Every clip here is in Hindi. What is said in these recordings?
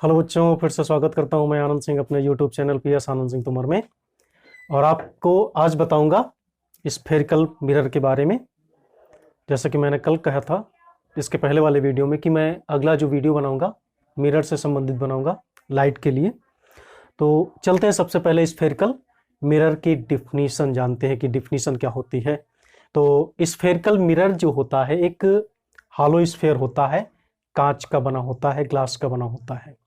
हेलो बच्चों, फिर से स्वागत करता हूं मैं आनंद सिंह अपने YouTube channel PS Anand Singh Tomar में। और आपको आज बताऊंगा स्फेरिकल मिरर के बारे में। जैसा कि मैंने कल कहा था इसके पहले वाले वीडियो में कि मैं अगला जो वीडियो बनाऊंगा मिरर से संबंधित बनाऊंगा, लाइट के लिए। तो चलते हैं सबसे पहले स्फेरिकल मिरर की डिफिनीशन जानते हैं कि डिफिनीशन क्या होती है। तो स्फेरिकल मिरर जो होता है एक हॉलो स्फेयर होता है, कांच का बना होता है, ग्लास का बना होता है।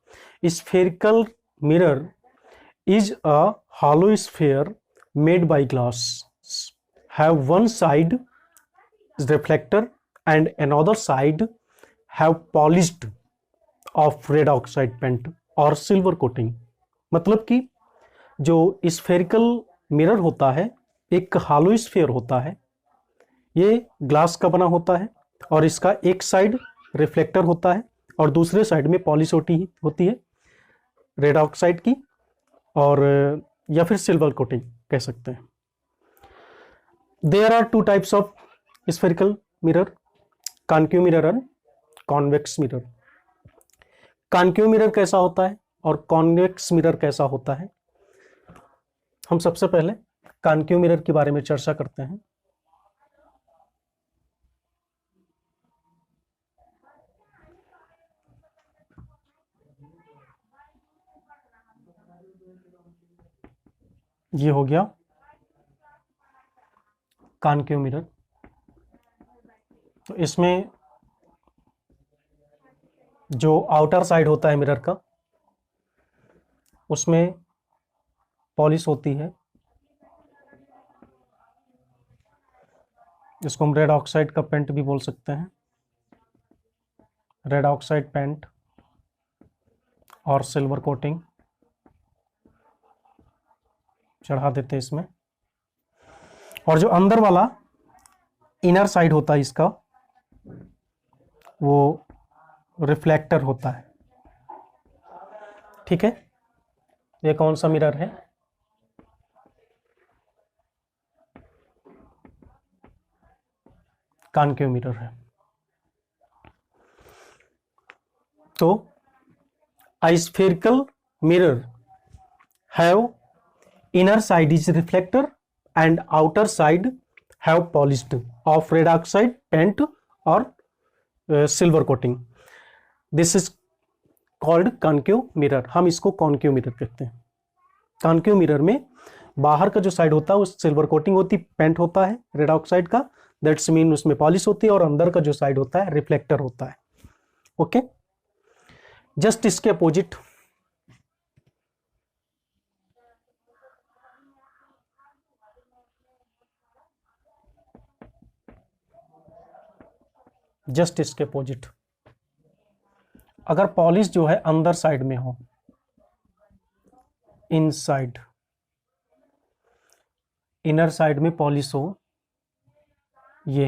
Spherical mirror is a hollow sphere made by glass, have one side reflector and another side have polished of red oxide paint or silver coating। मतलब कि जो स्फेरिकल मिरर होता है एक हॉलो स्फेयर होता है, ये ग्लास का बना होता है और इसका एक साइड रिफ्लेक्टर होता है और दूसरे साइड में पॉलिश होती है रेड ऑक्साइड की, और या फिर सिल्वर कोटिंग कह सकते हैं। There are two types of spherical mirror, concave mirror and convex mirror. Concave mirror कैसा होता है और कॉन्वेक्स मिरर कैसा होता है, हम सबसे पहले कॉन्केव मिरर के बारे में चर्चा करते हैं। ये हो गया कॉन्केव मिरर। तो इसमें जो आउटर साइड होता है मिरर का उसमें पॉलिश होती है, इसको हम रेड ऑक्साइड का पेंट भी बोल सकते हैं, रेड ऑक्साइड पेंट और सिल्वर कोटिंग चढ़ा देते हैं इसमें। और जो अंदर वाला इनर साइड होता है इसका वो रिफ्लेक्टर होता है। ठीक है, ये कौन सा मिरर है, कॉन्केव मिरर है। तो a spherical mirror have inner side is reflector and outer side have polished of red oxide paint or silver coating. This is called concave mirror। हम इसको कॉन्केव मिरर कहते हैं। कॉन्केव मिरर में बाहर का जो साइड होता है उस सिल्वर कोटिंग होती, पेंट होता है रेड ऑक्साइड का, दैट्स मीन उसमें पॉलिश होती है, और अंदर का जो साइड होता है रिफ्लेक्टर होता है। ओके, जस्ट इसके अपोजिट अगर पॉलिश जो है अंदर साइड में हो, इनसाइड इनर साइड में पॉलिश हो, ये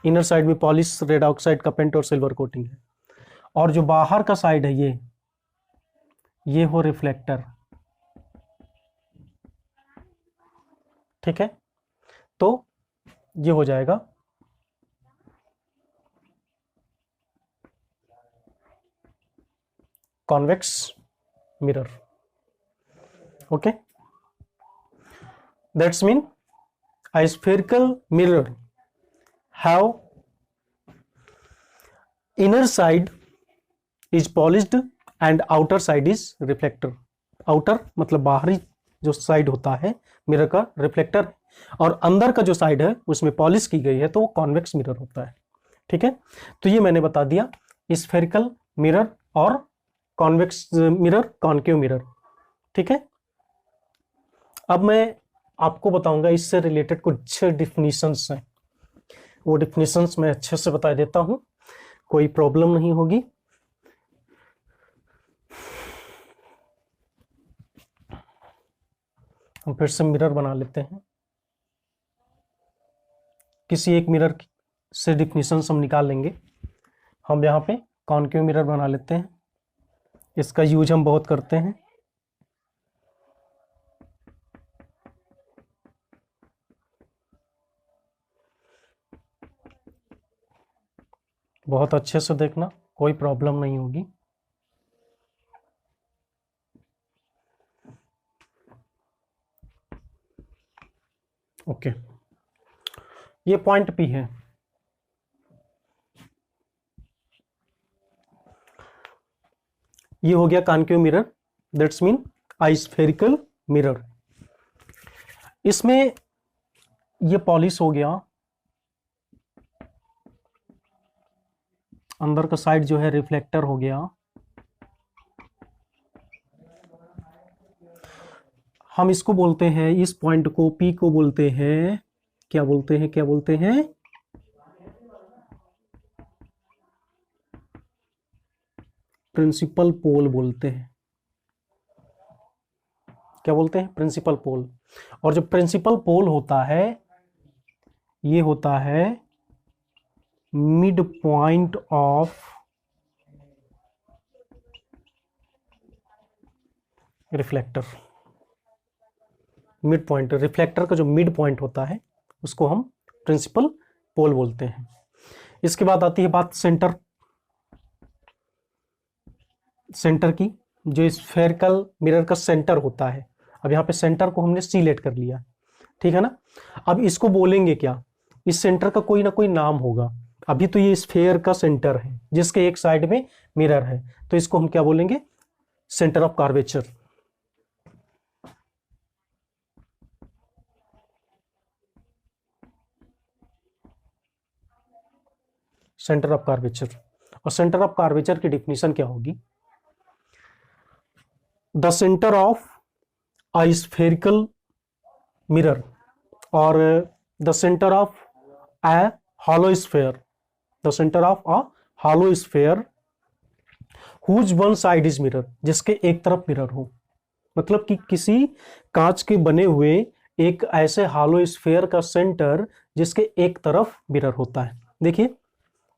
इनर साइड में पॉलिश रेड ऑक्साइड का पेंट और सिल्वर कोटिंग है, और जो बाहर का साइड है ये हो रिफ्लेक्टर। ठीक है, तो ये हो जाएगा convex mirror. Okay, that's mean a spherical mirror have inner side is polished and outer side is reflector। outer मतलब बाहरी जो साइड होता है मिरर का रिफ्लेक्टर, और अंदर का जो साइड है उसमें पॉलिश की गई है, तो वो कॉन्वेक्स मिरर होता है। ठीक है, तो ये मैंने बता दिया स्फेरिकल मिरर और कॉन्वेक्स मिरर, कॉन्केव मिरर। ठीक है, अब मैं आपको बताऊंगा इससे रिलेटेड कुछ डिफिनीशंस हैं, वो डिफिनीशंस मैं अच्छे से बता देता हूं, कोई प्रॉब्लम नहीं होगी। हम फिर से मिरर बना लेते हैं, किसी एक मिरर से डिफिनीशंस हम निकाल लेंगे। हम यहाँ पे कॉन्केव मिरर बना लेते हैं, इसका यूज हम बहुत करते हैं। बहुत अच्छे से देखना, कोई प्रॉब्लम नहीं होगी। ओके, ये पॉइंट पी है। ये हो गया concave mirror, that's mean spherical mirror. इसमें ये पॉलिश हो गया, अंदर का साइड जो है रिफ्लेक्टर हो गया। हम इसको बोलते हैं, इस पॉइंट को पी को बोलते हैं, क्या बोलते हैं, क्या बोलते हैं, प्रिंसिपल पोल बोलते हैं। क्या बोलते हैं? प्रिंसिपल पोल। और जो प्रिंसिपल पोल होता है ये होता है mid point of reflector. Mid point, reflector का जो मिड पॉइंट होता है उसको हम प्रिंसिपल पोल बोलते हैं। इसके बाद आती है बात सेंटर, सेंटर की, जो स्फेरिकल मिरर का सेंटर होता है। अब यहाँ पे सेंटर को हमने सिलेक्ट कर लिया, ठीक है ना। अब इसको बोलेंगे क्या, इस सेंटर का कोई ना कोई नाम होगा। अभी तो ये स्फेयर का सेंटर है जिसके एक साइड में मिरर है, तो इसको हम क्या बोलेंगे, centre of curvature. Centre of curvature. और सेंटर ऑफ कर्वेचर की डिफिनीशन क्या होगी, the centre of a spherical mirror or the center of a hollow sphere, the center of a hollow sphere whose one side is mirror, जिसके एक तरफ मिरर हो। मतलब कि किसी कांच के बने हुए एक ऐसे हॉलो स्फेयर का सेंटर जिसके एक तरफ मिरर होता है। देखिए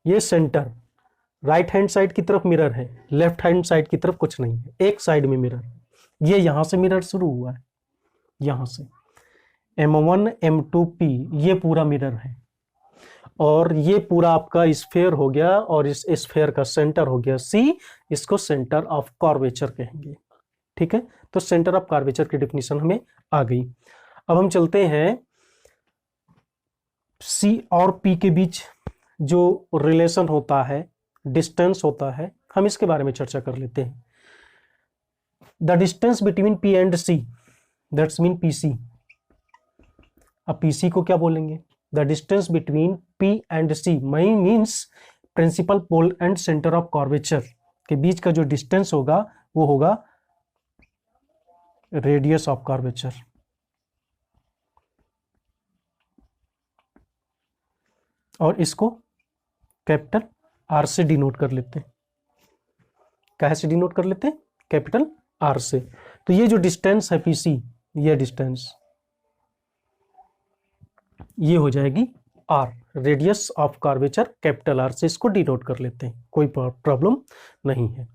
ये सेंटर राइट हैंड साइड की तरफ मिरर है, लेफ्ट हैंड साइड की तरफ कुछ नहीं है, एक साइड में मिरर। ये यहां से मिरर शुरू हुआ है, यहां से M1 M2P ये पूरा मिरर है, और ये पूरा आपका स्फेयर हो गया, और इस स्फेयर का सेंटर हो गया C, इसको सेंटर ऑफ कर्वेचर कहेंगे। ठीक है, तो सेंटर ऑफ कर्वेचर की डिफिनीशन हमें आ गई। अब हम चलते हैं C और P के बीच जो रिलेशन होता है, डिस्टेंस होता है, हम इसके बारे में चर्चा कर लेते हैं। The distance between P and C, that's mean PC। अब PC को क्या बोलेंगे, the distance between P and C means principal pole and centre of curvature के बीच का जो डिस्टेंस होगा वो होगा रेडियस ऑफ कर्वेचर। और इसको कैपिटल R से डिनोट कर लेते हैं। क्या से डिनोट कर लेते हैं, कैपिटल R से। तो ये जो डिस्टेंस है PC, ये डिस्टेंस ये हो जाएगी R, radius of curvature capital R से इसको डिनोट कर लेते हैं, कोई प्रॉब्लम नहीं है।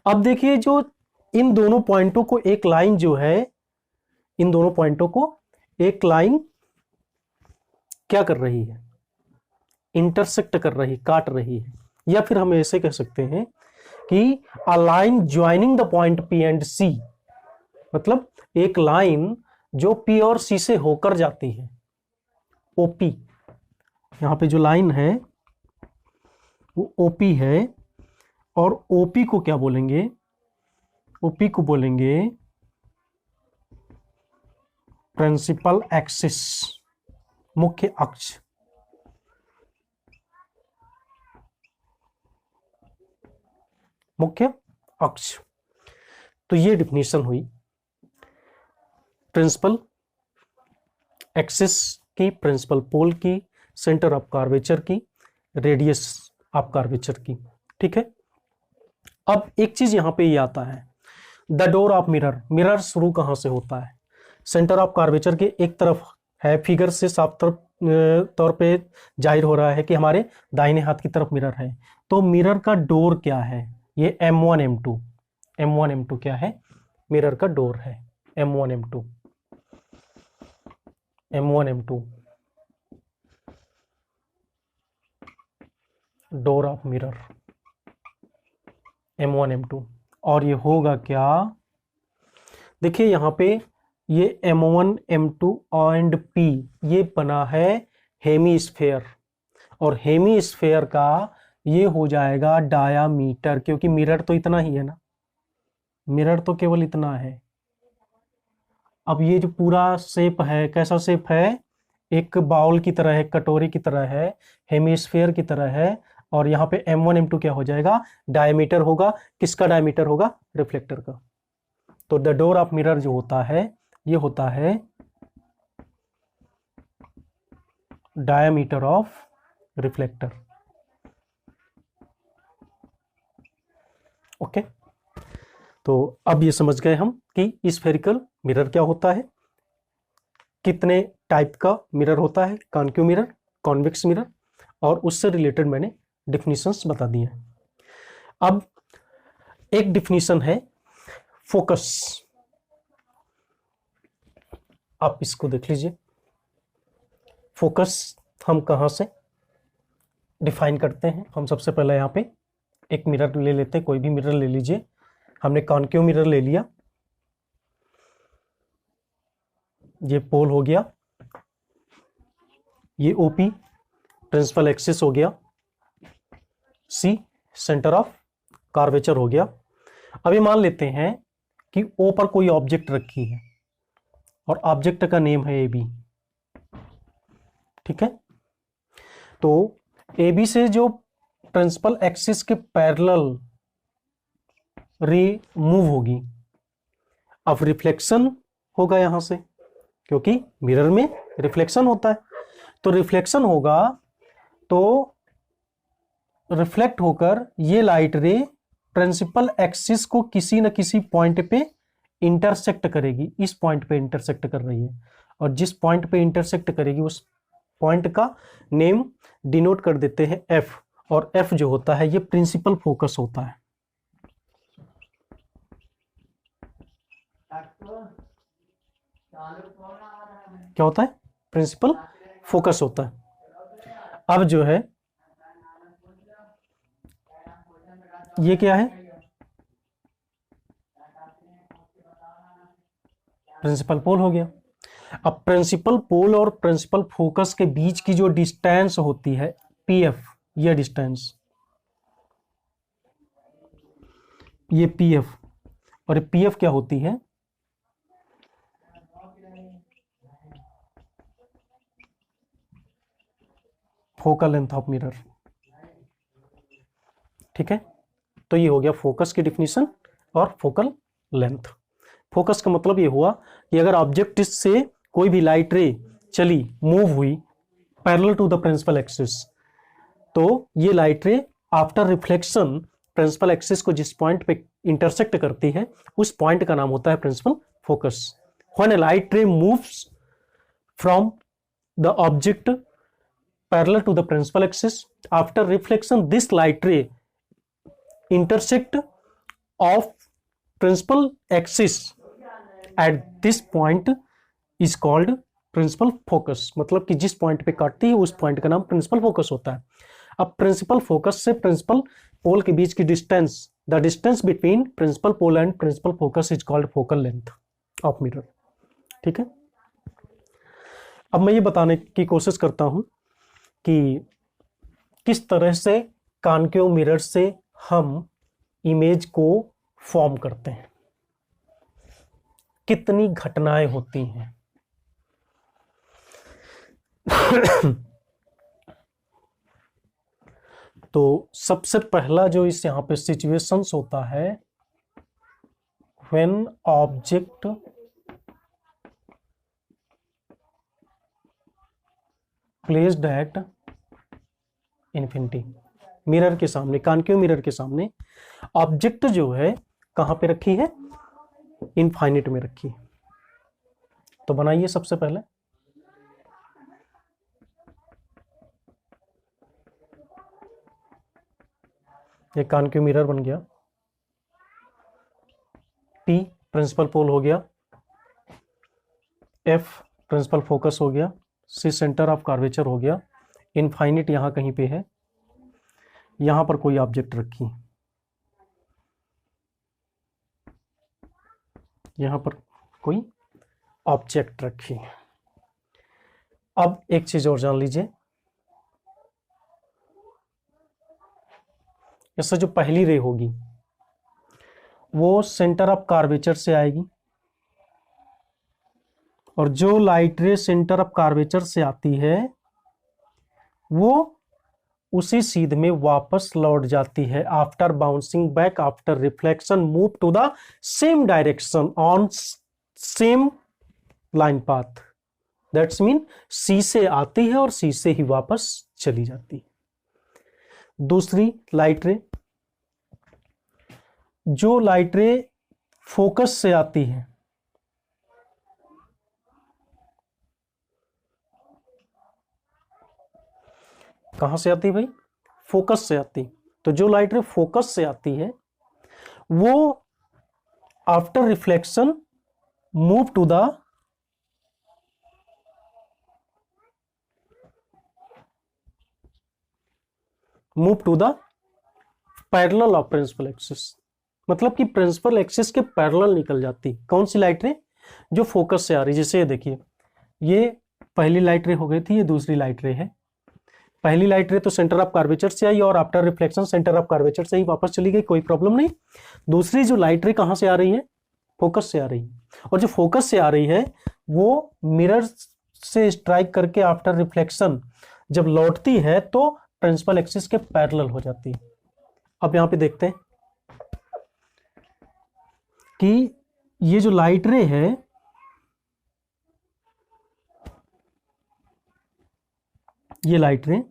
अब देखिए जो इन दोनों पॉइंटों को एक लाइन जो है, इन दोनों पॉइंटों को एक लाइन क्या कर रही है, इंटरसेक्ट कर रही, काट रही है। या फिर हम ऐसे कह सकते हैं कि a line joining the point P and C, मतलब एक लाइन जो P और C से होकर जाती है, OP। यहां पे जो लाइन है वो OP है, और OP को क्या बोलेंगे, OP को बोलेंगे प्रिंसिपल एक्सिस, मुख्य अक्ष। मुख्य अक्ष। तो ये डिफिनीशन हुई प्रिंसिपल एक्सिस की, प्रिंसिपल पोल की, सेंटर ऑफ कर्वेचर की, रेडियस ऑफ कर्वेचर की। ठीक है, अब एक चीज यहां पे ये आता है, the door of mirror. Mirror शुरू कहां से होता है, सेंटर ऑफ कर्वेचर के एक तरफ है। फिगर से साफ तौर पे जाहिर हो रहा है कि हमारे दाहिने हाथ की तरफ मिरर है। तो मिरर का डोर क्या है, ये M1 M2, M1 M2 क्या है, मिरर का डोर है, M1 M2, M1 M2 door of mirror, M1 M2। और ये होगा क्या, देखिए यहां पे ये M1 M2 एंड P ये बना है हेमीस्फेयर, और हेमीस्फेयर का ये हो जाएगा डायामीटर, क्योंकि मिरर तो इतना ही है ना, मिरर तो केवल इतना है। अब ये जो पूरा शेप है कैसा शेप है, एक बाउल की तरह है, कटोरी की तरह है, हेमीस्फेयर की तरह है, और यहाँ पे M1 M2 क्या हो जाएगा, डायमीटर होगा। किसका डायमीटर होगा, रिफ्लेक्टर का। तो द डोर ऑफ मिरर जो होता है ये होता है डायमीटर ऑफ रिफ्लेक्टर। ओके, तो अब ये समझ गए हम कि स्फेरिकल मिरर क्या होता है, कितने टाइप का मिरर होता है, कॉन्केव मिरर, कॉन्वेक्स मिरर, और उससे रिलेटेड मैंने डिफिनीशंस बता दिए। अब एक डिफिनीशन है फोकस, आप इसको देख लीजिए। फोकस हम कहां से डिफाइन करते हैं, हम सबसे पहले यहाँ पे एक मिरर ले लेते हैं, कोई भी मिरर ले लीजिए। हमने कॉन्केव मिरर ले लिया, ये पोल हो गया, ये ओपी प्रिंसिपल एक्सिस हो गया, सी सेंटर ऑफ कर्वेचर हो गया। अभी मान लेते हैं कि ओ पर कोई ऑब्जेक्ट रखी है और ऑब्जेक्ट का नेम है ए बी, ठीक है। तो ए बी से जो प्रिंसिपल एक्सिस के पैरेलल रे मूव होगी, अब रिफ्लेक्शन होगा यहां से, क्योंकि मिरर में रिफ्लेक्शन होता है, तो रिफ्लेक्शन होगा, तो रिफ्लेक्ट होकर ये लाइट रे प्रिंसिपल एक्सिस को किसी न किसी पॉइंट पे इंटरसेक्ट करेगी। इस पॉइंट पे इंटरसेक्ट कर रही है, और जिस पॉइंट पे इंटरसेक्ट करेगी उस पॉइंट का नेम डिनोट कर देते हैं एफ, और एफ जो होता है ये प्रिंसिपल फोकस होता है। क्या होता है, प्रिंसिपल फोकस होता है। अब जो है ये क्या है, प्रिंसिपल पोल हो गया। अब प्रिंसिपल पोल और प्रिंसिपल फोकस के बीच की जो डिस्टेंस होती है पीएफ, ये डिस्टेंस, ये पीएफ, और पीएफ क्या होती है, फोकल लेंथ ऑफ मिरर, ठीक है। तो ये हो गया फोकस की डिफिनीशन और फोकल लेंथ। फोकस का मतलब ये हुआ कि अगर ऑब्जेक्ट से कोई भी लाइट रे चली, मूव हुई parallel to the principal axis, तो ये लाइट रे आफ्टर रिफ्लेक्शन प्रिंसिपल एक्सिस को जिस पॉइंट पे इंटरसेक्ट करती है उस पॉइंट का नाम होता है principal focus. When a light ray moves from the object parallel to the principal axis, after reflection this light ray intersect of principal axis at this point is called principal focus। मतलब कि जिस पॉइंट पे काटती है उस पॉइंट का नाम प्रिंसिपल फोकस होता है। अब प्रिंसिपल फोकस से प्रिंसिपल पोल के बीच की distance, the distance between principal pole and principal focus is called focal length of mirror, ठीक है। अब मैं ये बताने की कोशिश करता हूं कि किस तरह से कॉन्केव मिरर से हम इमेज को फॉर्म करते हैं, कितनी घटनाएं होती हैं। तो सबसे पहला जो इस यहां पे सिचुएशंस होता है, when object placed at infinity, mirror के सामने, कॉन्केव मिरर के सामने ऑब्जेक्ट जो है कहां पे रखी है, इनफाइनिट में रखी है। तो बनाइए सबसे पहले, ये कॉन्केव मिरर बन गया, P प्रिंसिपल पोल हो गया, F प्रिंसिपल फोकस हो गया, C सेंटर ऑफ कर्वेचर हो गया, इनफाइनिट यहां कहीं पे है, यहां पर कोई ऑब्जेक्ट रखी, यहां पर कोई ऑब्जेक्ट रखी। अब एक चीज और जान लीजिए, इससे जो पहली रे होगी वो सेंटर ऑफ कार्वेचर से आएगी, और जो लाइट रे सेंटर ऑफ कार्वेचर से आती है वो उसी सीध में वापस लौट जाती है। After bouncing back after reflection move to the same direction on same line path. That's mean C से आती है और सी से ही वापस चली जाती है। दूसरी लाइट रे, जो लाइट रे फोकस से आती है, कहां से आती है भाई? फोकस से आती। तो जो लाइट रे फोकस से आती है वो after reflection move to the parallel of principal axis. मतलब कि प्रिंसिपल एक्सिस के पैरेलल निकल जाती। कौन सी लाइट रे? जो फोकस से आ रही। जैसे ये देखिए, ये पहली लाइट रे हो गई थी, ये दूसरी लाइट रे है। पहली लाइट रे तो सेंटर ऑफ कर्वेचर से आई और after reflection centre of curvature से ही वापस चली गई, कोई प्रॉब्लम नहीं। दूसरी जो लाइट रे कहां से आ रही है? फोकस से आ रही है। और जो फोकस से आ रही है वो मिरर से स्ट्राइक करके आफ्टर रिफ्लेक्शन जब लौटती है तो प्रिंसिपल एक्सिस के पैरेलल हो जाती है। अब यहां पे देखते हैं कि ये जो लाइट रे है ये लाइट रे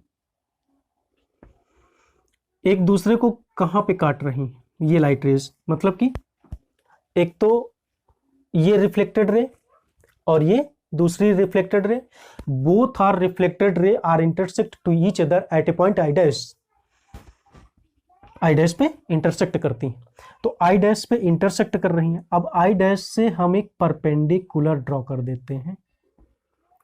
एक दूसरे को कहां पे काट रही हैं? ये लाइट रेज, मतलब कि एक तो ये रिफ्लेक्टेड रे और ये दूसरी reflected ray, both are reflected ray are intersect to each other at a point I dash पे इंटरसेक्ट करती हैं। तो आई डैश पे इंटरसेक्ट कर रही हैं। अब आई डैश से हम एक परपेंडिकुलर ड्रॉ कर देते हैं,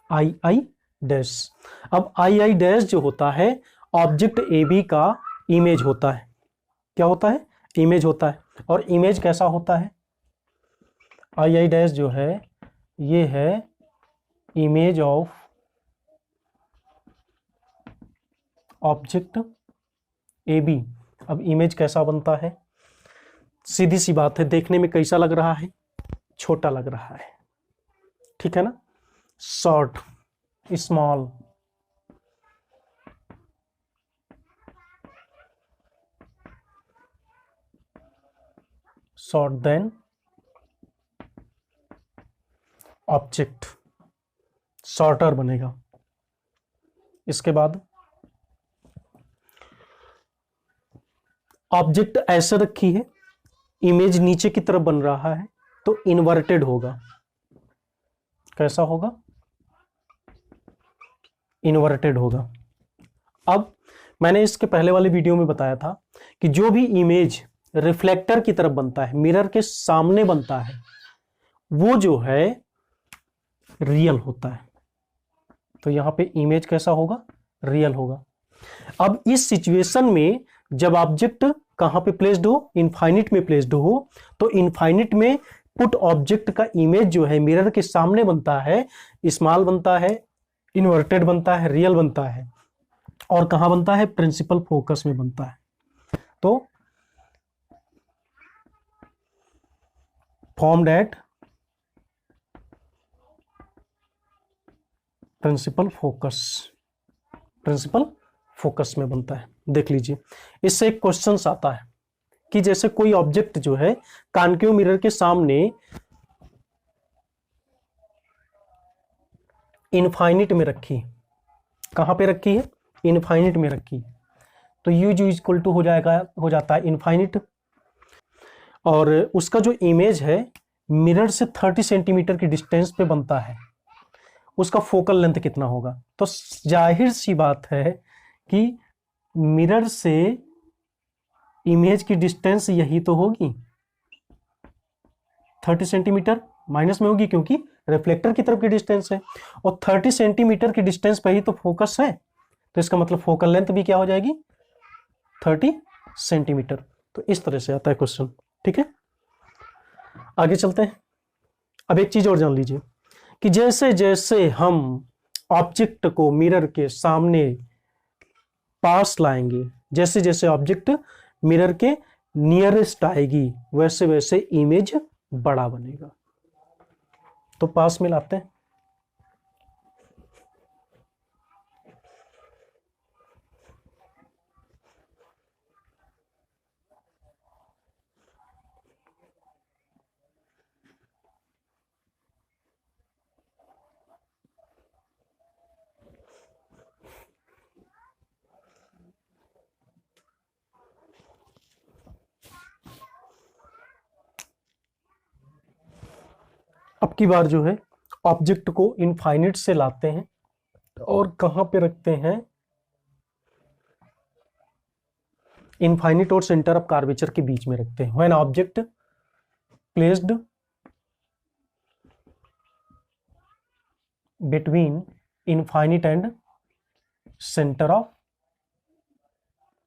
आई आई डैश। अब आई आई डैश जो होता है ऑब्जेक्ट ए बी का इमेज होता है। क्या होता है? इमेज होता है। और इमेज कैसा होता है? आई आई डैश जो है ये है image of object A B. अब इमेज कैसा बनता है? सीधी सी बात है, देखने में कैसा लग रहा है? छोटा लग रहा है, ठीक है ना? Short, small. Short then object, shorter बनेगा। इसके बाद ऑब्जेक्ट ऐसे रखी है, इमेज नीचे की तरफ बन रहा है तो इन्वर्टेड होगा। कैसा होगा? इन्वर्टेड होगा। अब मैंने इसके पहले वाले वीडियो में बताया था कि जो भी इमेज रिफ्लेक्टर की तरफ बनता है, मिरर के सामने बनता है, वो जो है रियल होता है। तो यहां पे इमेज कैसा होगा? रियल होगा। अब इस सिचुएशन में जब ऑब्जेक्ट कहां पे प्लेस्ड हो? इनफाइनिट में प्लेस्ड हो, तो इनफाइनिट में पुट ऑब्जेक्ट का इमेज जो है मिरर के सामने बनता है, स्मॉल बनता है, इन्वर्टेड बनता है, रियल बनता है। और कहां बनता है? प्रिंसिपल फोकस में बनता है। तो फॉर्म्ड एट प्रिंसिपल फोकस में बनता है। देख लीजिए, इससे एक क्वेश्चन आता है कि जैसे कोई ऑब्जेक्ट जो है कॉन्केव मिरर के सामने इनफाइनिट में रखी, कहां पे रखी है? इनफाइनिट में रखी, तो यू जो इक्वल टू हो जाता है इनफाइनिट। और उसका जो इमेज है मिरर से 30 सेंटीमीटर की डिस्टेंस पे बनता है, उसका फोकल लेंथ कितना होगा? तो जाहिर सी बात है कि मिरर से इमेज की डिस्टेंस यही तो होगी, 30 सेंटीमीटर माइनस में होगी क्योंकि रिफ्लेक्टर की तरफ की डिस्टेंस है, और 30 सेंटीमीटर की डिस्टेंस पे ही तो फोकस है, तो इसका मतलब फोकल लेंथ भी क्या हो जाएगी? 30 सेंटीमीटर। तो इस तरह से आता है क्वेश्चन, ठीक है? आगे चलते हैं। अब एक चीज और जान लीजिए, कि जैसे जैसे हम ऑब्जेक्ट को मिरर के सामने पास लाएंगे, जैसे जैसे ऑब्जेक्ट मिरर के नियरेस्ट आएगी, वैसे वैसे इमेज बड़ा बनेगा। तो पास में लाते हैं। अब की बार जो है ऑब्जेक्ट को इनफाइनिट से लाते हैं और कहां पे रखते हैं, इनफाइनिट और सेंटर ऑफ कर्वेचर के बीच में रखते हैं। When object placed between infinite and centre of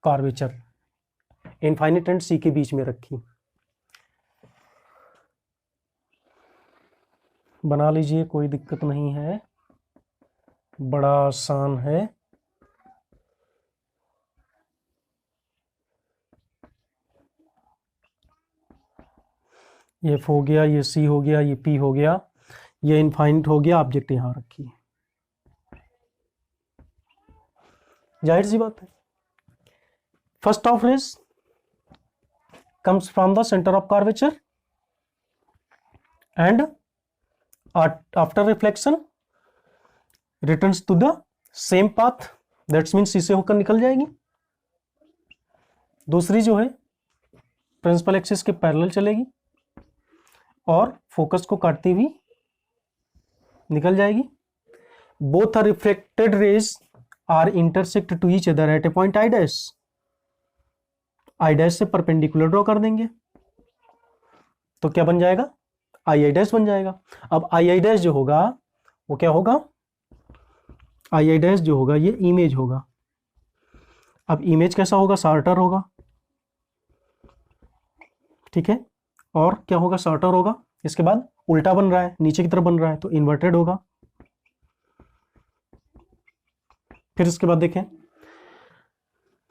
curvature, infinite and C के बीच में रखी। बना लीजिए, कोई दिक्कत नहीं है, बड़ा आसान है। ये F हो गया, ये C हो गया, ये P हो गया, ये इनफाइनिट हो गया, ऑब्जेक्ट यहां रखिए। जाहिर सी बात है, first of rays comes from the center of curvature and after reflection returns to the same path, that means C से होकर निकल जाएगी। दूसरी जो है प्रिंसिपल एक्सिस के पैरेलल चलेगी और फोकस को काटती हुई निकल जाएगी। Both are reflected rays are intersect to each other at a point I dash, I dash से परपेंडिकुलर ड्रॉ कर देंगे तो क्या बन जाएगा, आई आई डैश बन जाएगा। अब आई आई डैश जो होगा वो क्या होगा, आई आई डैश जो होगा ये इमेज होगा। अब इमेज कैसा होगा, शार्टर होगा, ठीक है। और क्या होगा, शार्टर होगा, इसके बाद उल्टा बन रहा है, नीचे की तरफ बन रहा है तो इन्वर्टेड होगा। फिर इसके बाद देखें,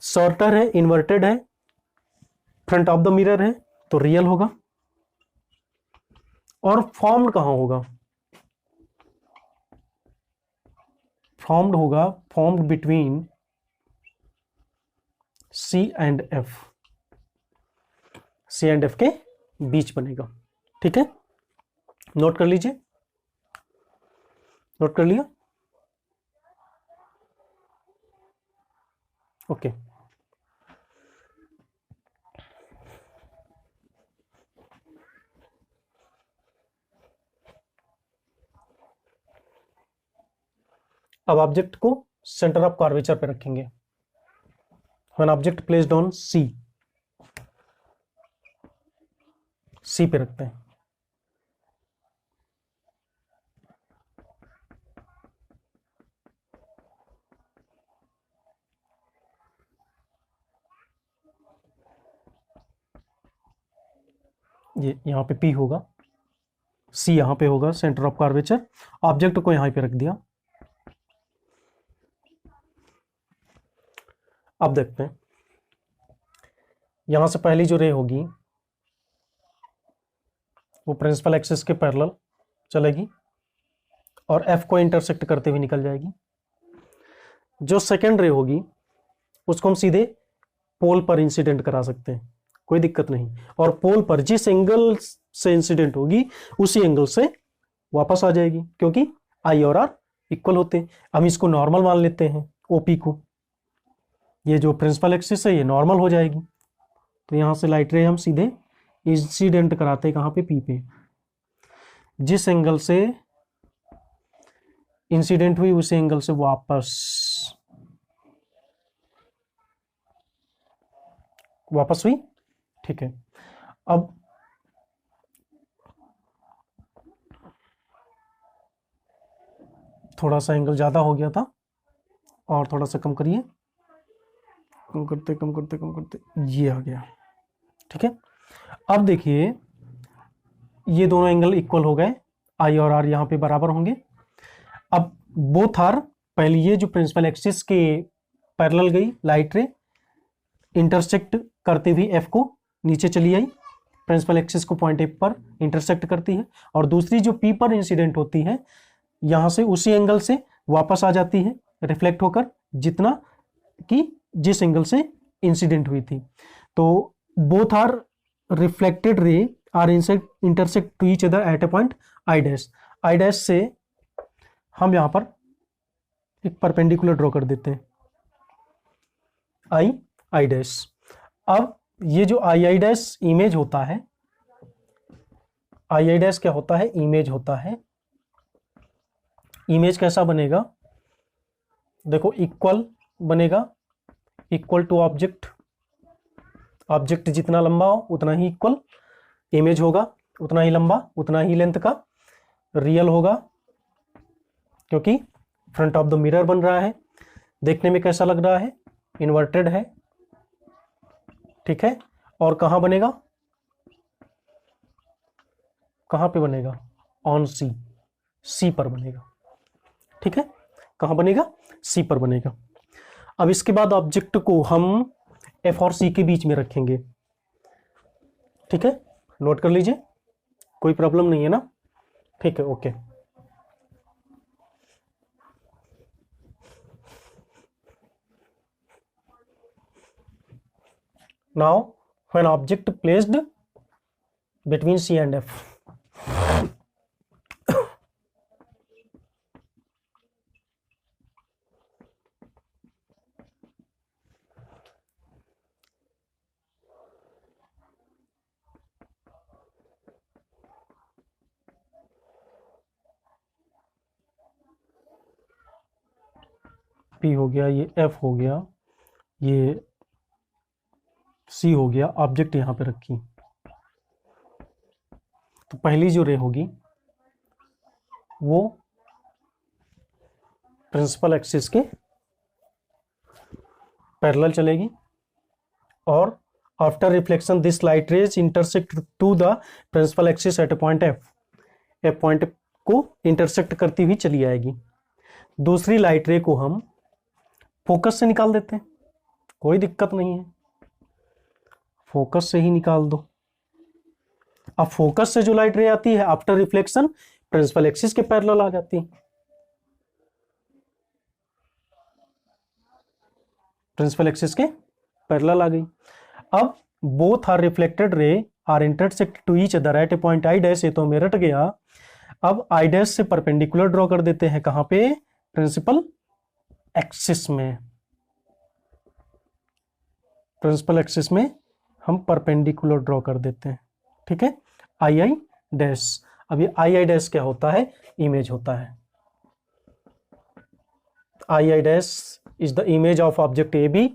शॉर्टर है, इन्वर्टेड है, फ्रंट ऑफ द मिरर है तो रियल होगा। और फॉर्म्ड कहां होगा, फॉर्म्ड होगा, formed between C and F, C and F के बीच बनेगा, ठीक है। नोट कर लीजिए, नोट कर लिया, ओके। अब ऑब्जेक्ट को सेंटर ऑफ कर्वेचर पे रखेंगे। When object placed on C, C पे रखते हैं। ये यहां पे P होगा, C यहां पे होगा सेंटर ऑफ कर्वेचर, ऑब्जेक्ट को यहां पे रख दिया। अब देखते हैं, यहां से पहली जो रे होगी वो प्रिंसिपल एक्सिस के पैरेलल चलेगी और F को इंटरसेक्ट करते हुए निकल जाएगी। जो सेकेंड रे होगी उसको हम सीधे पोल पर इंसिडेंट करा सकते हैं, कोई दिक्कत नहीं। और पोल पर जिस एंगल से इंसिडेंट होगी उसी एंगल से वापस आ जाएगी, क्योंकि I और R इक्वल होते हैं। हम इसको नॉर्मल मान लेते हैं, OP को, ये जो प्रिंसिपल एक्सिस है ये नॉर्मल हो जाएगी। तो यहां से लाइट रे हम सीधे इंसिडेंट कराते हैं कहां पे, P पे। जिस एंगल से इंसिडेंट हुई उसी एंगल से वापस हुई, ठीक है। अब थोड़ा सा एंगल ज्यादा हो गया था और थोड़ा सा कम करिए, कम करते कम करते कम करते ये आ गया, ठीक है। अब देखिए ये दोनों एंगल इक्वल हो गए। आई और आर यहाँ पे बराबर होंगे। अब बोथ आर, पहले ये जो प्रिंसिपल एक्सिस के पैरेलल गई लाइट रे, इंटरसेक्ट करते हुए एफ को नीचे चली आई, प्रिंसिपल एक्सिस को पॉइंट एफ पर इंटरसेक्ट करती है, और दूसरी जो पी पर इंसिडेंट होती है यहां से उसी एंगल से वापस आ जाती है रिफ्लेक्ट होकर, जितना कि जिस एंगल से इंसिडेंट हुई थी। तो both are reflected ray are intersect to each other at a point I dash. I dash से हम यहां पर एक परपेंडिकुलर ड्रॉ कर देते हैं, आई आई डैश। अब ये जो आई आई डैश इमेज होता है, आई आई डैश क्या होता है, इमेज होता है। इमेज कैसा बनेगा, देखो इक्वल बनेगा, इक्वल टू ऑब्जेक्ट, ऑब्जेक्ट जितना लंबा हो उतना ही इक्वल इमेज होगा, उतना ही लंबा उतना ही लेंथ का। रियल होगा क्योंकि फ्रंट ऑफ द मिरर बन रहा है, देखने में कैसा लग रहा है, इन्वर्टेड है, ठीक है। और कहां बनेगा, कहां पे बनेगा, ऑन सी, सी पर बनेगा, ठीक है। कहां बनेगा, सी पर बनेगा। अब इसके बाद ऑब्जेक्ट को हम एफ और सी के बीच में रखेंगे, ठीक है, नोट कर लीजिए, कोई प्रॉब्लम नहीं है ना, ठीक है, okay. Now when object placed between C and F, P हो गया, ये एफ हो गया, ये सी हो गया, ऑब्जेक्ट यहां पे रखी। तो पहली जो रे होगी वो प्रिंसिपल एक्सिस के पैरेलल चलेगी, और after reflection this light rays intersect to the principal axis at a point F, F point को इंटरसेक्ट करती हुई चली आएगी। दूसरी लाइट रे को हम फोकस से निकाल देते हैं, कोई दिक्कत नहीं है, फोकस से ही निकाल दो। अब फोकस से जो लाइट रे आती है आफ्टर रिफ्लेक्शन प्रिंसिपल एक्सिस के पैरेलल आ जाती है, प्रिंसिपल एक्सिस के पैरेलल आ गई। अब both are reflected ray are intersect to each other at a point I dash, ये तो हमें रट गया। अब आई डैश से परपेंडिकुलर ड्रॉ कर देते हैं, कहां पे, प्रिंसिपल एक्सिस में, प्रिंसिपल एक्सिस में हम परपेंडिकुलर ड्रॉ कर देते हैं, ठीक है, आई आई डैश। अब ये आई आई डैश क्या होता है, इमेज होता है। I I dash is the image of object A B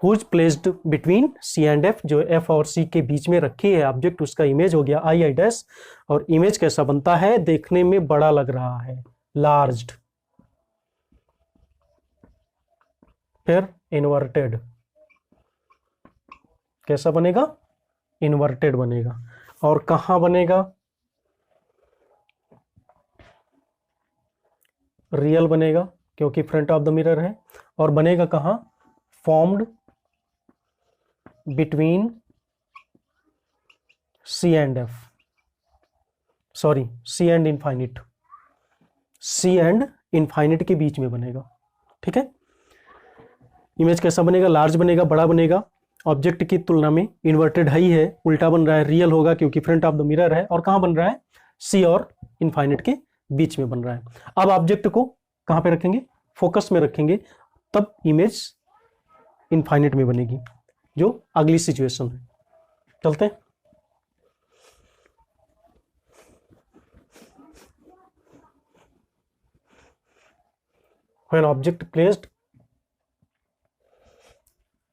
whose placed between C and F, जो एफ और सी के बीच में रखी है ऑब्जेक्ट, उसका इमेज हो गया आई आई डैश। और इमेज कैसा बनता है, देखने में बड़ा लग रहा है, लार्ज्ड, फिर इन्वर्टेड, कैसा बनेगा, इन्वर्टेड बनेगा। और कहां बनेगा, रियल बनेगा क्योंकि फ्रंट ऑफ द मिरर है, और बनेगा कहां, formed between C and F, sorry C and infinite, C and infinite के बीच में बनेगा, ठीक है। इमेज कैसा बनेगा, लार्ज बनेगा, बड़ा बनेगा, ऑब्जेक्ट की तुलना में इन्वर्टेड हाई है, उल्टा बन रहा है, रियल होगा क्योंकि फ्रंट ऑफ द मिरर है, और कहां बन रहा है, सी और इनफाइनिट के बीच में बन रहा है। अब ऑब्जेक्ट को कहां पे रखेंगे, फोकस में रखेंगे, तब इमेज इनफाइनिट में बनेगी, जो अगली सिचुएशन है। चलते हैं, when object placed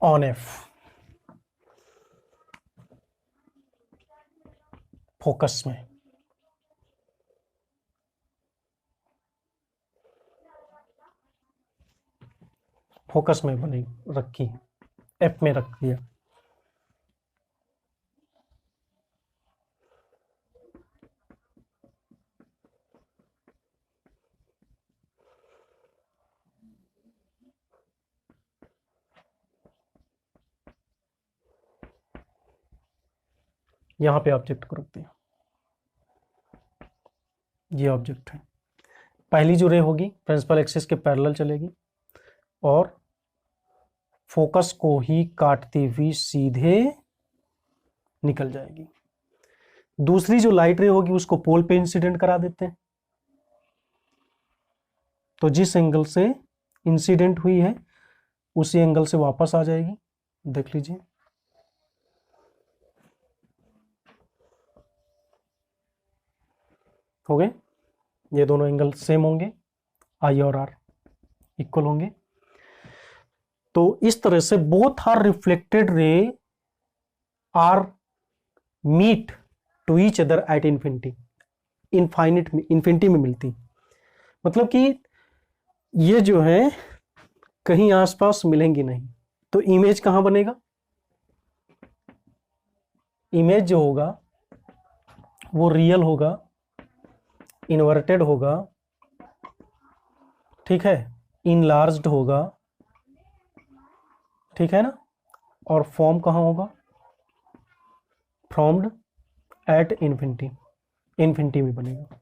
on F, focus में, फोकस में बनी रखी, एफ में रख दिया। यहाँ पे ऑब्जेक्ट को रखते हैं, ये ऑब्जेक्ट है। पहली जो रे होगी प्रिंसिपल एक्सिस के पैरेलल चलेगी और फोकस को ही काटती हुई सीधे निकल जाएगी। दूसरी जो लाइट रे होगी उसको पोल पे इंसिडेंट करा देते हैं, तो जिस एंगल से इंसिडेंट हुई है उसी एंगल से वापस आ जाएगी। देख लीजिए, हो गए, ये दोनों एंगल सेम होंगे, आई और आर इक्वल होंगे। तो इस तरह से both are reflected ray are meet to each other at infinity, infinity में मिलती। मतलब कि ये जो है कहीं आसपास मिलेंगी नहीं, तो इमेज कहां बनेगा? इमेज जो होगा वो रियल होगा, इन्वर्टेड होगा, ठीक है, इनलार्ज्ड होगा, ठीक है ना, और फॉर्म कहां होगा? फॉर्म्ड एट इन्फिनिटी, इन्फिनिटी में बनेगा,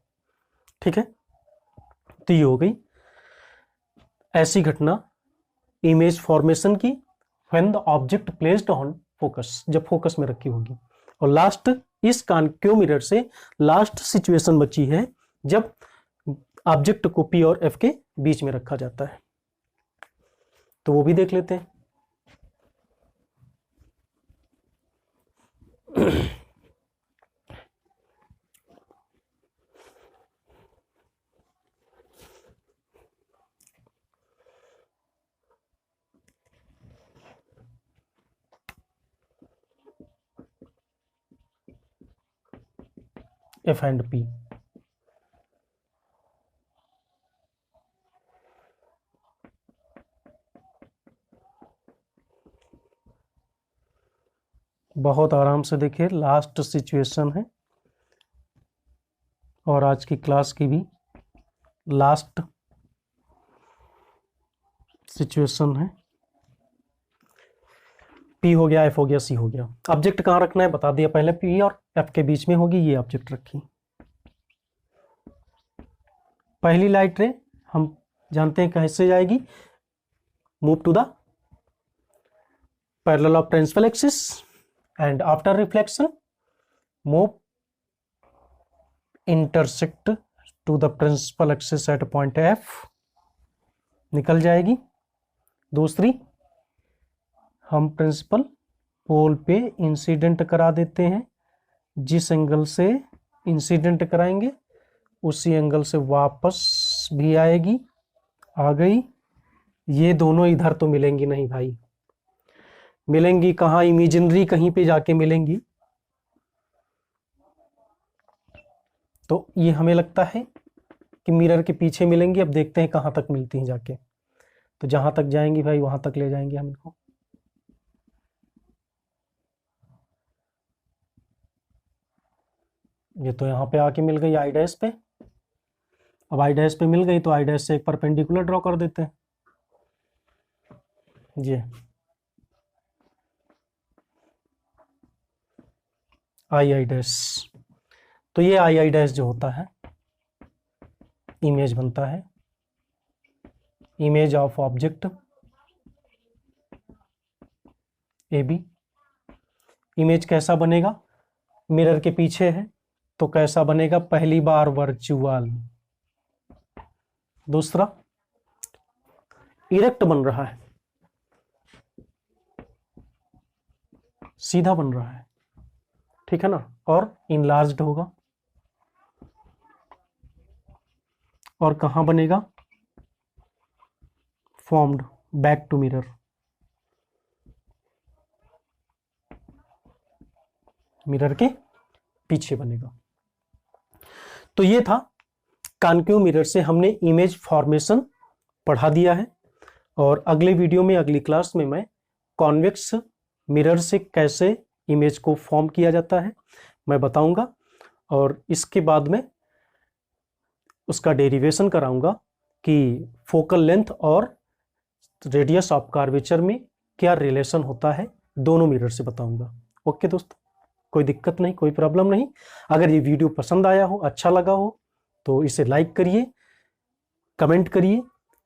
ठीक है। तो ये हो गई ऐसी घटना इमेज फॉर्मेशन की when the object placed on focus, जब फोकस में रखी होगी। और लास्ट इस कॉन्केव मिरर से लास्ट सिचुएशन बची है जब ऑब्जेक्ट को पी और एफ के बीच में रखा जाता है, तो वो भी देख लेते हैं। एफ एंड पी, बहुत आराम से देखिए, लास्ट सिचुएशन है और आज की क्लास की भी लास्ट सिचुएशन है। पी हो गया, एफ हो गया, सी हो गया। ऑब्जेक्ट कहाँ रखना है बता दिया पहले, पी और एफ के बीच में होगी, ये ऑब्जेक्ट रखी। पहली लाइट रे हम जानते हैं कैसे जाएगी, move to the parallel of principal axis and after reflection move intersect to the principal axis at point F, निकल जाएगी। दूसरी हम प्रिंसिपल पोल पे इंसिडेंट करा देते हैं, जिस एंगल से इंसिडेंट कराएंगे उसी एंगल से वापस भी आएगी, आ गई। ये दोनों इधर तो मिलेंगी नहीं भाई, मिलेंगी कहाँ? इमेजिनरी कहीं पे जाके मिलेंगी। तो ये हमें लगता है कि मिरर के पीछे मिलेंगी, अब देखते हैं कहाँ तक मिलती हैं जाके। तो जहां तक जाएंगी भाई वहां तक ले जाएंगे हम इनको। ये तो यहाँ पे आके मिल गई आई डैश पे। अब आई डैश पे मिल गई तो आई डैश से एक परपेंडिकुलर ड्रॉ कर देते हैं। ये आई डैश, तो ये आई डैश जो होता है इमेज बनता है, image of object A B. Image कैसा बनेगा? मिरर के पीछे है तो कैसा बनेगा? पहली बार वर्चुअल, दूसरा इरेक्ट बन रहा है, सीधा बन रहा है, ठीक है ना, और इनलार्ज्ड होगा। और कहां बनेगा? Formed back to mirror, mirror के पीछे बनेगा। तो ये था कॉन्केव मिरर से हमने इमेज फॉर्मेशन पढ़ा दिया है, और अगले वीडियो में, अगली क्लास में मैं कॉन्वेक्स मिरर से कैसे इमेज को फॉर्म किया जाता है मैं बताऊंगा, और इसके बाद में उसका डेरिवेशन कराऊंगा कि फोकल लेंथ और रेडियस ऑफ कर्वेचर में क्या रिलेशन होता है, दोनों मिरर से बताऊंगा। ओके दोस्तों। कोई दिक्कत नहीं, कोई प्रॉब्लम नहीं। अगर ये वीडियो पसंद आया हो, अच्छा लगा हो, तो इसे लाइक करिए, कमेंट करिए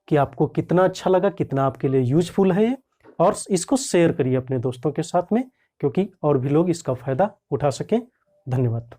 कि आपको कितना अच्छा लगा, कितना आपके लिए यूजफुल है ये, और इसको शेयर करिए अपने दोस्तों के साथ में, क्योंकि और भी लोग इसका फायदा उठा सकें। धन्यवाद।